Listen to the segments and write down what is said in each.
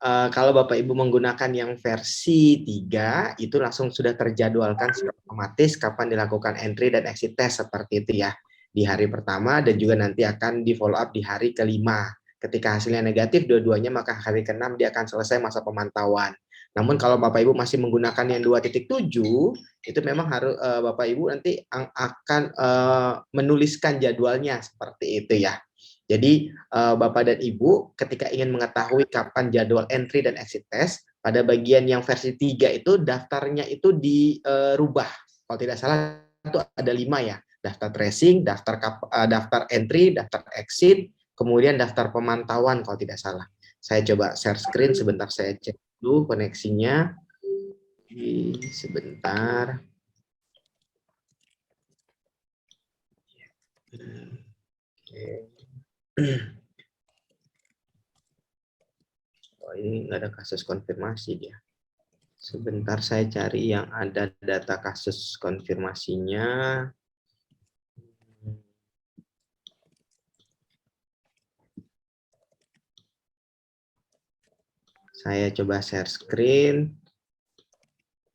kalau Bapak Ibu menggunakan yang versi 3, itu langsung sudah terjadwalkan secara otomatis kapan dilakukan entry dan exit test seperti itu ya. Di hari pertama dan juga nanti akan di follow up di hari kelima. Ketika hasilnya negatif dua-duanya, maka hari ke-6 dia akan selesai masa pemantauan. Namun kalau Bapak Ibu masih menggunakan yang 2.7, itu memang harus Bapak Ibu nanti akan menuliskan jadwalnya seperti itu ya. Jadi Bapak dan Ibu ketika ingin mengetahui kapan jadwal entry dan exit test, pada bagian yang versi 3 itu daftarnya itu dirubah. Kalau tidak salah itu ada 5 ya. Daftar tracing, daftar entry, daftar exit, kemudian daftar pemantauan kalau tidak salah. Saya coba share screen sebentar, saya cek dulu koneksinya. Sebentar. Oh, ini nggak ada kasus konfirmasi dia. Sebentar saya cari yang ada data kasus konfirmasinya. Saya coba share screen.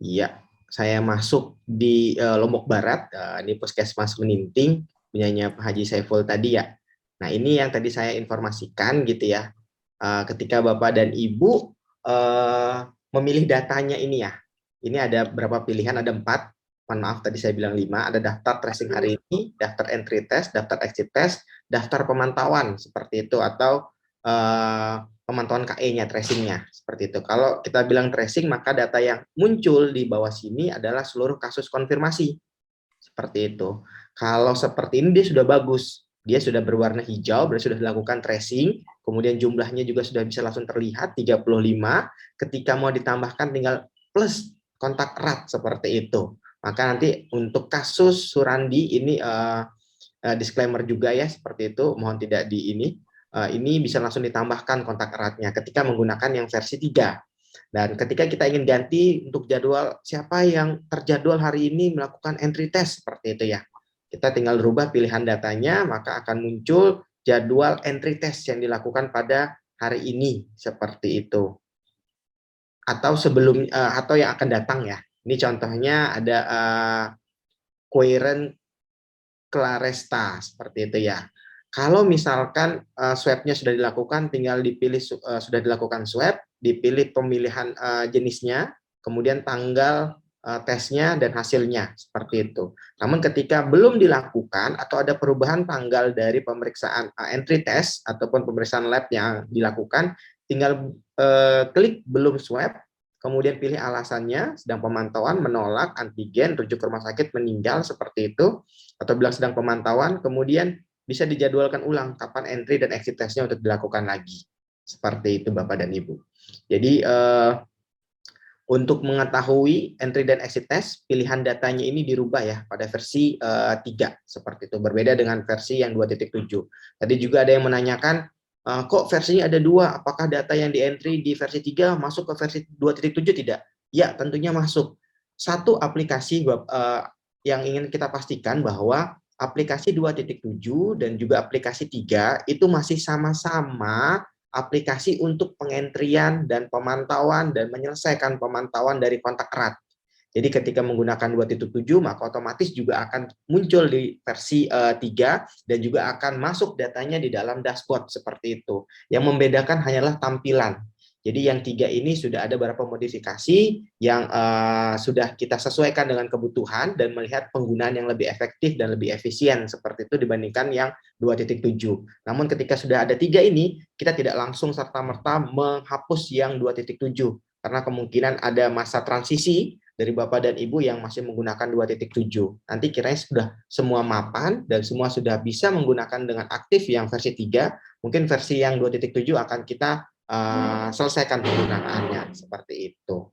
Iya, saya masuk di Lombok Barat. Ini Puskesmas Meninting, punyanya Pak Haji Saiful tadi ya. Nah, ini yang tadi saya informasikan gitu ya. Ketika Bapak dan Ibu memilih datanya ini ya. Ini ada berapa pilihan? Ada 4. Mohon maaf tadi saya bilang 5. Ada daftar tracing hari ini, daftar entry test, daftar exit test, daftar pemantauan seperti itu, atau pemantauan KE-nya, tracing-nya seperti itu. Kalau kita bilang tracing, maka data yang muncul di bawah sini adalah seluruh kasus konfirmasi seperti itu. Kalau seperti ini dia sudah bagus, dia sudah berwarna hijau, berarti sudah dilakukan tracing, kemudian jumlahnya juga sudah bisa langsung terlihat 35. Ketika mau ditambahkan tinggal plus kontak erat seperti itu. Maka nanti untuk kasus Surandi ini disclaimer juga ya seperti itu, mohon tidak di ini bisa langsung ditambahkan kontak eratnya ketika menggunakan yang versi 3. Dan ketika kita ingin ganti untuk jadwal siapa yang terjadwal hari ini melakukan entry test seperti itu ya. Kita tinggal rubah pilihan datanya, maka akan muncul jadwal entry test yang dilakukan pada hari ini seperti itu. Atau sebelum atau yang akan datang ya. Ini contohnya ada Coherent Claresta seperti itu ya. Kalau misalkan swab-nya sudah dilakukan, tinggal dipilih sudah dilakukan swab, dipilih pemilihan jenisnya, kemudian tanggal tesnya dan hasilnya seperti itu. Namun ketika belum dilakukan atau ada perubahan tanggal dari pemeriksaan entry test ataupun pemeriksaan lab yang dilakukan, tinggal klik belum swab, kemudian pilih alasannya, sedang pemantauan, menolak, antigen, rujuk ke rumah sakit, meninggal seperti itu, atau bilang sedang pemantauan, kemudian bisa dijadwalkan ulang kapan entry dan exit testnya untuk dilakukan lagi. Seperti itu Bapak dan Ibu. Jadi untuk mengetahui entry dan exit test, pilihan datanya ini dirubah ya pada versi 3 seperti itu. Berbeda dengan versi yang 2.7. Tadi juga ada yang menanyakan, kok versinya ada 2, apakah data yang di entry di versi 3 masuk ke versi 2.7 tidak? Ya, tentunya masuk. Satu aplikasi yang ingin kita pastikan bahwa aplikasi 2.7 dan juga aplikasi 3 itu masih sama-sama aplikasi untuk pengentrian dan pemantauan dan menyelesaikan pemantauan dari kontak erat. Jadi ketika menggunakan 2.7 maka otomatis juga akan muncul di versi 3 dan juga akan masuk datanya di dalam dashboard seperti itu. Yang membedakan hanyalah tampilan. Jadi yang 3 ini sudah ada beberapa modifikasi yang sudah kita sesuaikan dengan kebutuhan dan melihat penggunaan yang lebih efektif dan lebih efisien seperti itu dibandingkan yang 2.7. Namun ketika sudah ada 3 ini, kita tidak langsung serta-merta menghapus yang 2.7 karena kemungkinan ada masa transisi dari Bapak dan Ibu yang masih menggunakan 2.7. Nanti kiranya sudah semua mapan dan semua sudah bisa menggunakan dengan aktif yang versi 3, mungkin versi yang 2.7 akan kita selesaikan penggunaannya seperti itu.